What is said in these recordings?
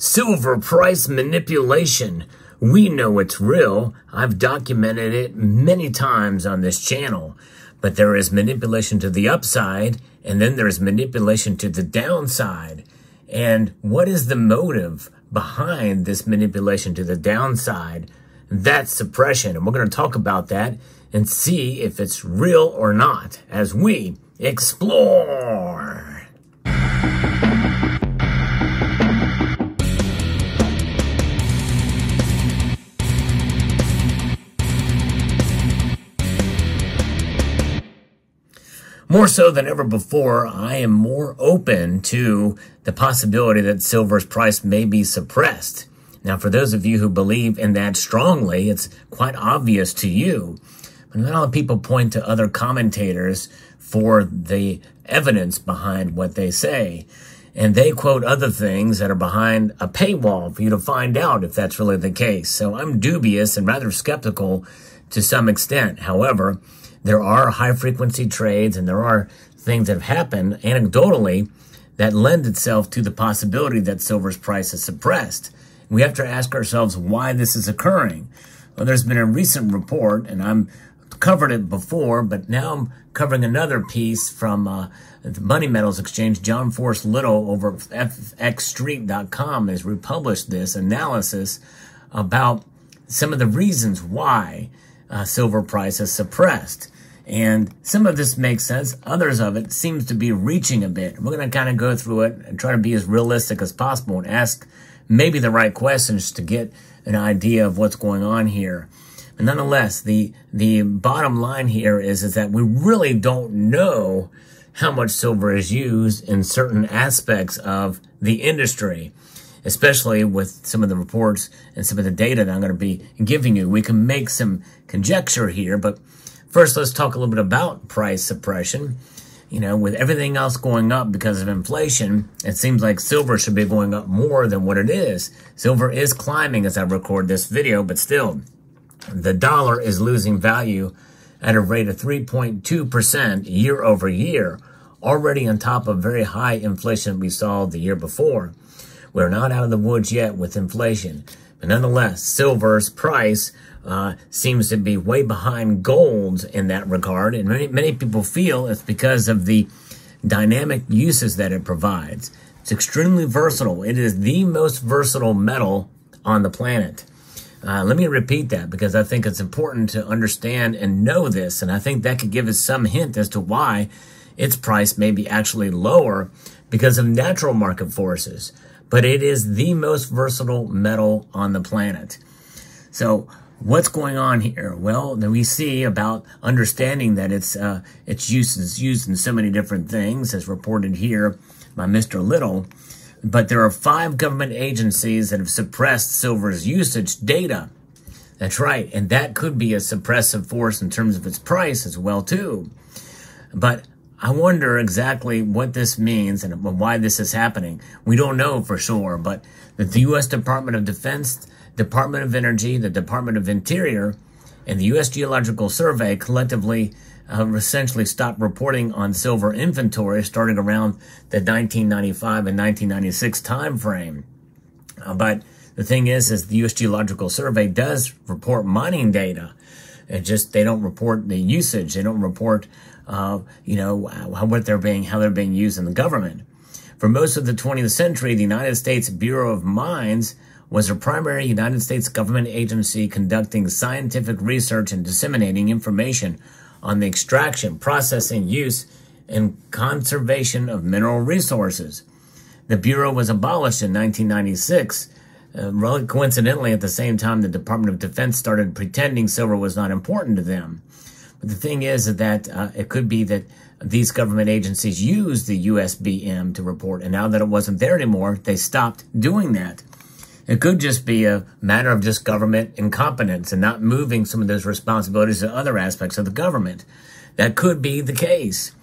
Silver price manipulation. We know it's real. I've documented it many times on this channel. But there is manipulation to the upside, and then there's manipulation to the downside. And what is the motive behind this manipulation to the downside? That's suppression. And we're going to talk about that and see if it's real or not as we explore. More so than ever before, I am more open to the possibility that silver's price may be suppressed. Now, for those of you who believe in that strongly, it's quite obvious to you. But not a lot of people point to other commentators for the evidence behind what they say. And they quote other things that are behind a paywall for you to find out if that's really the case. So I'm dubious and rather skeptical to some extent. However, there are high-frequency trades, and there are things that have happened anecdotally that lend itself to the possibility that silver's price is suppressed. We have to ask ourselves why this is occurring. Well, there's been a recent report, and I'm covered it before, but now I'm covering another piece from the Money Metals Exchange. John Force Little over fxstreet.com has republished this analysis about some of the reasons why silver price is suppressed. And some of this makes sense. Others of it seems to be reaching a bit. We're going to kind of go through it and try to be as realistic as possible and ask maybe the right questions to get an idea of what's going on here. But nonetheless, the bottom line here is that we really don't know how much silver is used in certain aspects of the industry, especially with some of the reports and some of the data that I'm going to be giving you. We can make some conjecture here, but first let's talk a little bit about price suppression. You know, with everything else going up because of inflation, it seems like silver should be going up more than what it is. Silver is climbing as I record this video, but still, the dollar is losing value at a rate of 3.2% year over year, already on top of very high inflation we saw the year before. We're not out of the woods yet with inflation. But nonetheless, silver's price seems to be way behind gold in that regard. And many people feel it's because of the dynamic uses that it provides. It's extremely versatile. It is the most versatile metal on the planet. Let me repeat that because I think it's important to understand and know this. And I think that could give us some hint as to why its price may be actually lower because of natural market forces. But it is the most versatile metal on the planet. So what's going on here? Well, then we see about understanding that its use is used in so many different things, as reported here by Mr. Little. But there are 5 government agencies that have suppressed silver's usage data. That's right, and that could be a suppressive force in terms of its price as well, too. But I wonder exactly what this means and why this is happening. We don't know for sure, but the U.S. Department of Defense, Department of Energy, the Department of Interior, and the U.S. Geological Survey collectively essentially stopped reporting on silver inventory starting around the 1995 and 1996 time frame. But the thing is the U.S. Geological Survey does report mining data. They don't report the usage. They don't report how they're being used in the government. For most of the 20th century, the United States Bureau of Mines was a primary United States government agency conducting scientific research and disseminating information on the extraction, processing, use, and conservation of mineral resources. The Bureau was abolished in 1996, coincidentally at the same time the Department of Defense started pretending silver was not important to them. But the thing is that it could be that these government agencies used the USBM to report, and now that it wasn't there anymore, they stopped doing that. It could just be a matter of just government incompetence and not moving some of those responsibilities to other aspects of the government. That could be the case.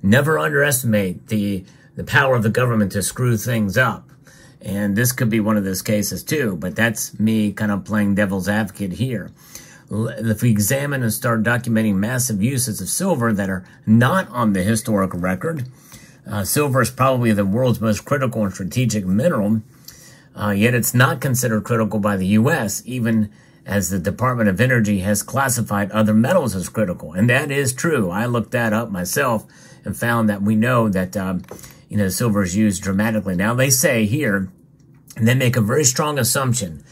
Never underestimate the power of the government to screw things up. And this could be one of those cases too, but that's me kind of playing devil's advocate here. If we examine and start documenting massive uses of silver that are not on the historical record, silver is probably the world's most critical and strategic mineral. Yet it's not considered critical by the U.S., even as the Department of Energy has classified other metals as critical. And that is true. I looked that up myself and found that we know that, silver is used dramatically. Now, they say here, and they make a very strong assumption,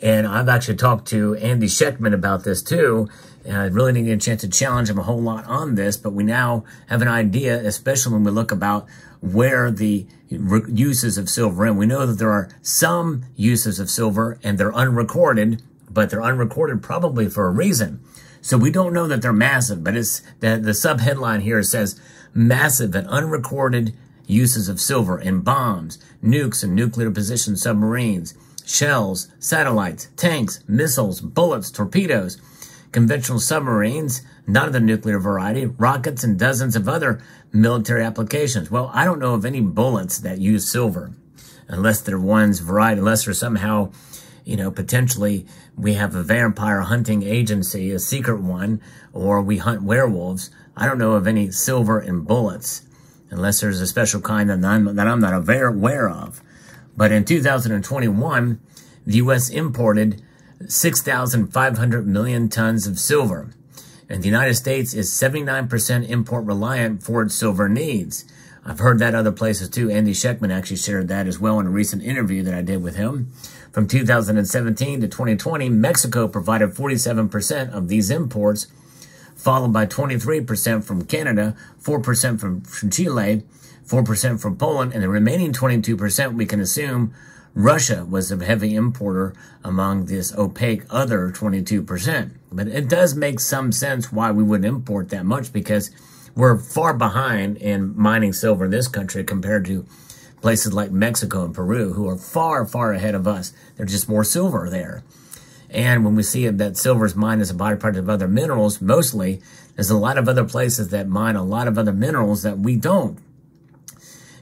and I've actually talked to Andy Schechtman about this too, and I really didn't get a chance to challenge him a whole lot on this, but we now have an idea, especially when we look about where the uses of silver are. We know that there are some uses of silver, and they're unrecorded, but they're unrecorded probably for a reason. So we don't know that they're massive, but it's the sub-headline here says, massive and unrecorded uses of silver in bombs, nukes and nuclear position submarines, shells, satellites, tanks, missiles, bullets, torpedoes, conventional submarines, not of the nuclear variety, rockets, and dozens of other military applications. Well, I don't know of any bullets that use silver, unless they're one's variety, unless they're somehow, potentially we have a vampire hunting agency, a secret one, or we hunt werewolves. I don't know of any silver in bullets, unless there's a special kind that I'm not aware of. But in 2021, the U.S. imported 6,500 million tons of silver. And the United States is 79% import reliant for its silver needs. I've heard that other places too. Andy Schechtman actually shared that as well in a recent interview that I did with him. From 2017 to 2020, Mexico provided 47% of these imports, followed by 23% from Canada, 4% from Chile, 4% from Poland, and the remaining 22% we can assume Russia was a heavy importer among this opaque other 22%. But it does make some sense why we would import that much, because we're far behind in mining silver in this country compared to places like Mexico and Peru, who are far, far ahead of us. There's just more silver there. And when we see that silver is mined as a byproduct of other minerals, mostly, there's a lot of other places that mine a lot of other minerals that we don't.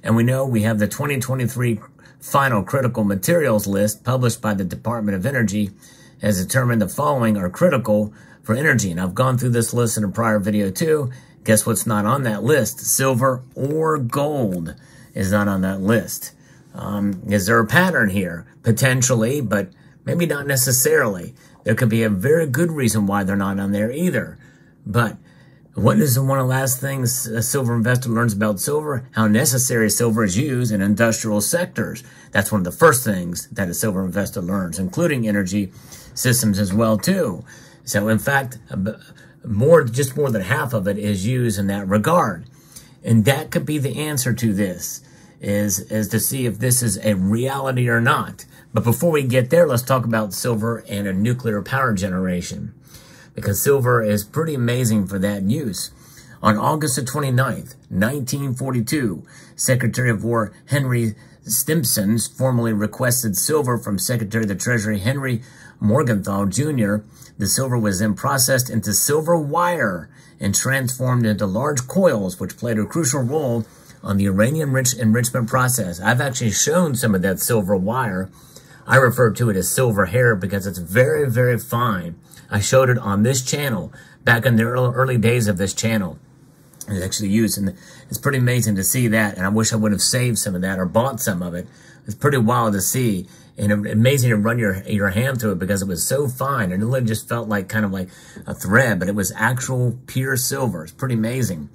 And we know we have the 2023 final critical materials list published by the Department of Energy has determined the following are critical for energy. And I've gone through this list in a prior video too. Guess what's not on that list? Silver or gold is not on that list. Is there a pattern here? Potentially, but maybe not necessarily. There could be a very good reason why they're not on there either. But what is one of the last things a silver investor learns about silver? How necessary silver is used in industrial sectors. That's one of the first things that a silver investor learns, including energy systems as well too. So in fact, just more than half of it is used in that regard. And that could be the answer to this, is to see if this is a reality or not. But before we get there, let's talk about silver and a nuclear power generation, because silver is pretty amazing for that use. On August the 29th, 1942, Secretary of War Henry Stimson formally requested silver from Secretary of the Treasury Henry Morgenthau Jr. The silver was then processed into silver wire and transformed into large coils, which played a crucial role on the uranium enrichment process. I've actually shown some of that silver wire. I refer to it as silver hair because it's very, very fine. I showed it on this channel back in the early days of this channel. It's actually used, and it's pretty amazing to see that. And I wish I would have saved some of that or bought some of it. It's pretty wild to see, and amazing to run your hand through it because it was so fine. And it just felt like kind of like a thread, but it was actual pure silver. It's pretty amazing.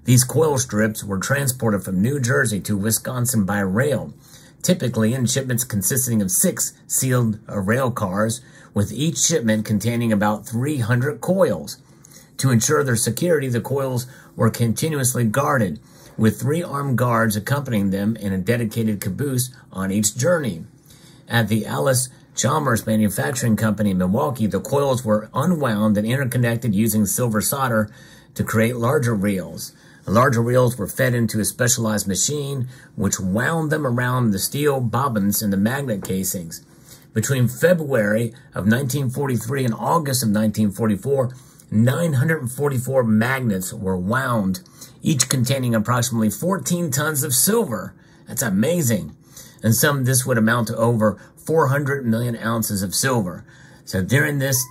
These coil strips were transported from New Jersey to Wisconsin by rail, typically in shipments consisting of 6 sealed rail cars, with each shipment containing about 300 coils. To ensure their security, the coils were continuously guarded, with 3 armed guards accompanying them in a dedicated caboose on each journey. At the Alice Chalmers Manufacturing Company in Milwaukee, the coils were unwound and interconnected using silver solder to create larger reels. The larger reels were fed into a specialized machine, which wound them around the steel bobbins in the magnet casings. Between February of 1943 and August of 1944, 944 magnets were wound, each containing approximately 14 tons of silver. That's amazing. And this would amount to over 400 million ounces of silver. So during this,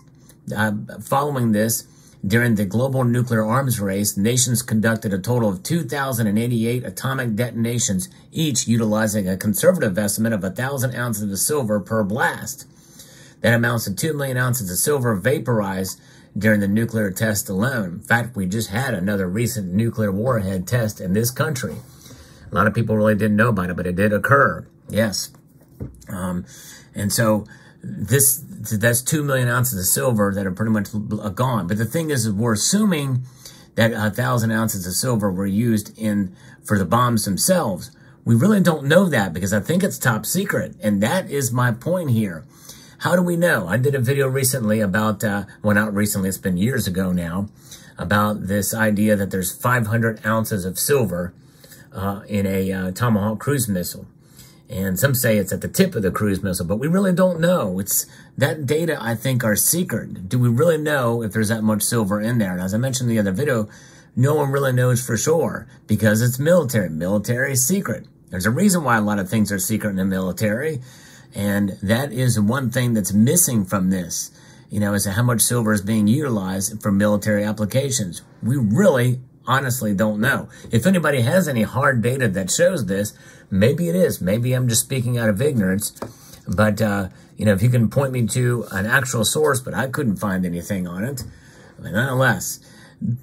following this, During the global nuclear arms race, nations conducted a total of 2,088 atomic detonations, each utilizing a conservative estimate of 1,000 ounces of silver per blast. That amounts to 2 million ounces of silver vaporized during the nuclear test alone. In fact, we just had another recent nuclear warhead test in this country. A lot of people really didn't know about it, but it did occur. Yes. And so that's 2 million ounces of silver that are pretty much gone. But the thing is we're assuming that 1,000 ounces of silver were used for the bombs themselves. We really don't know that because I think it's top secret. And that is my point here. How do we know? I did a video recently about, well, not recently, it's been years ago now, about this idea that there's 500 ounces of silver in a Tomahawk cruise missile. And some say it's at the tip of the cruise missile, but we really don't know. That data, I think, are secret. Do we really know if there's that much silver in there? And as I mentioned in the other video, no one really knows for sure because it's military. Military is secret. There's a reason why a lot of things are secret in the military. And that is one thing that's missing from this, is how much silver is being utilized for military applications. We really, honestly don't know. If anybody has any hard data that shows this, maybe it is. Maybe I'm just speaking out of ignorance. But, if you can point me to an actual source, but I couldn't find anything on it. But nonetheless,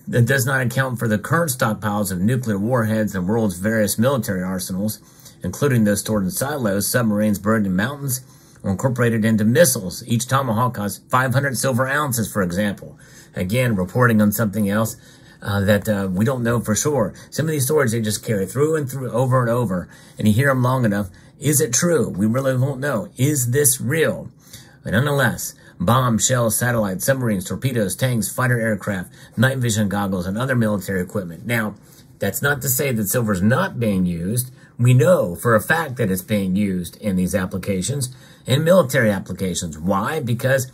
that does not account for the current stockpiles of nuclear warheads in the world's various military arsenals, including those stored in silos, submarines buried in mountains, or incorporated into missiles. Each Tomahawk has 500 silver ounces, for example. Again, reporting on something else that we don't know for sure. Some of these stories, they just carry through and through, over and over, and you hear them long enough. Is it true? We really won't know. Is this real? But nonetheless, bombs, shells, satellites, submarines, torpedoes, tanks, fighter aircraft, night vision goggles, and other military equipment. Now, that's not to say that silver is not being used. We know for a fact that it's being used in these applications, in military applications. Why? Because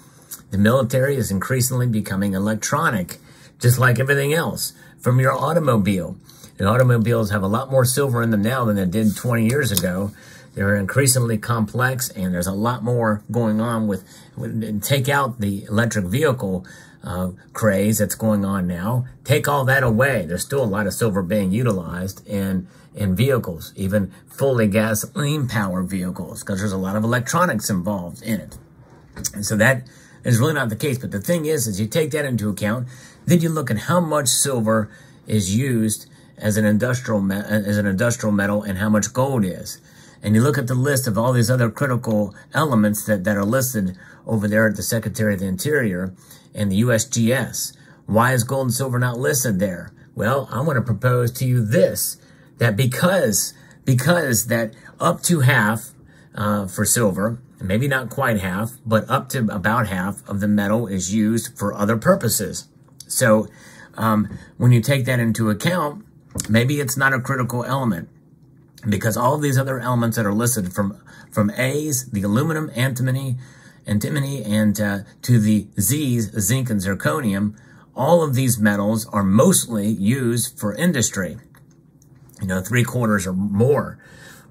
the military is increasingly becoming electronic, just like everything else. From your automobile. The automobiles have a lot more silver in them now than they did 20 years ago. They're increasingly complex, and there's a lot more going on with take out the electric vehicle craze that's going on now. Take all that away. There's still a lot of silver being utilized in vehicles, even fully gasoline-powered vehicles, because there's a lot of electronics involved in it. And so that is really not the case. But the thing is you take that into account, then you look at how much silver is used as an industrial metal and how much gold is. And you look at the list of all these other critical elements that are listed over there at the Secretary of the Interior and the USGS. Why is gold and silver not listed there? Well, I want to propose to you this, that because that up to half for silver, maybe not quite half, but up to about half of the metal is used for other purposes. So when you take that into account, maybe it's not a critical element. Because all of these other elements that are listed from A's, the aluminum, antimony, and to the Z's, zinc and zirconium, all of these metals are mostly used for industry. 3/4 or more.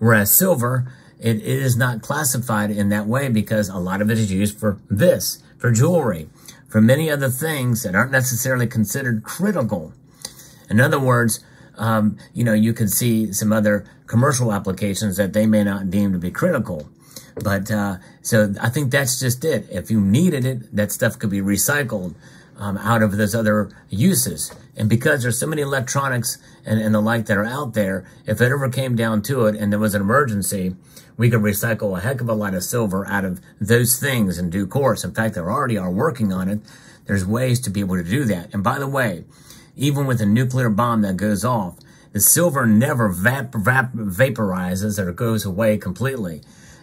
Whereas silver, it is not classified in that way because a lot of it is used for jewelry, for many other things that aren't necessarily considered critical. In other words, you could see some other commercial applications that they may not deem to be critical. But, so I think that's just it. If you needed it, that stuff could be recycled, out of those other uses. And because there's so many electronics and the like that are out there, if it ever came down to it and there was an emergency, we could recycle a heck of a lot of silver out of those things in due course. In fact, they already are working on it. There's ways to be able to do that. And by the way, even with a nuclear bomb that goes off, the silver never vaporizes or goes away completely.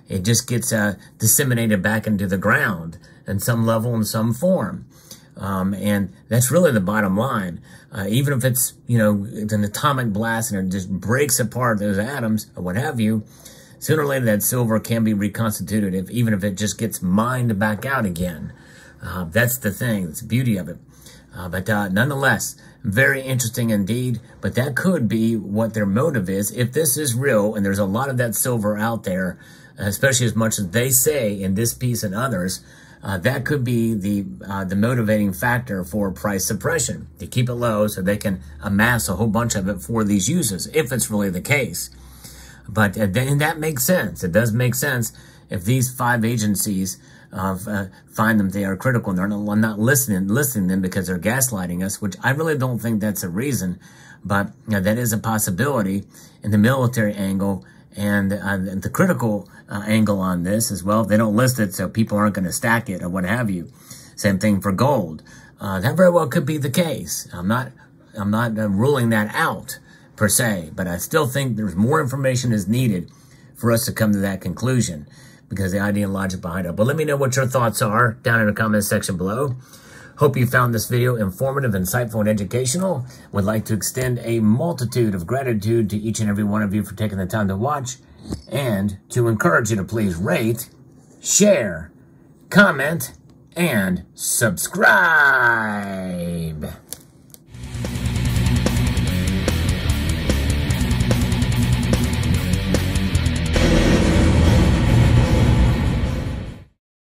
It just gets disseminated back into the ground in some level, in some form. And that's really the bottom line. Even if it's, it's an atomic blast and it just breaks apart those atoms or what have you, sooner or later that silver can be reconstituted, even if it just gets mined back out again. That's the thing. That's the beauty of it. But nonetheless, very interesting indeed. But that could be what their motive is. If this is real, and there's a lot of that silver out there, especially as much as they say in this piece and others, that could be the motivating factor for price suppression, to keep it low so they can amass a whole bunch of it for these users, if it's really the case. But then that makes sense. It does make sense if these 5 agencies find them they are critical and they're not listening to them because they're gaslighting us, which I really don't think that's a reason. But that is a possibility in the military angle. And the critical angle on this as well, they don't list it so people aren't going to stack it or what have you. Same thing for gold. That very well could be the case. I'm not ruling that out per se, but I still think there's more information is needed for us to come to that conclusion because the idea and logic behind it. But let me know what your thoughts are down in the comments section below. Hope you found this video informative, insightful, and educational. Would like to extend a multitude of gratitude to each and every one of you for taking the time to watch and to encourage you to please rate, share, comment, and subscribe.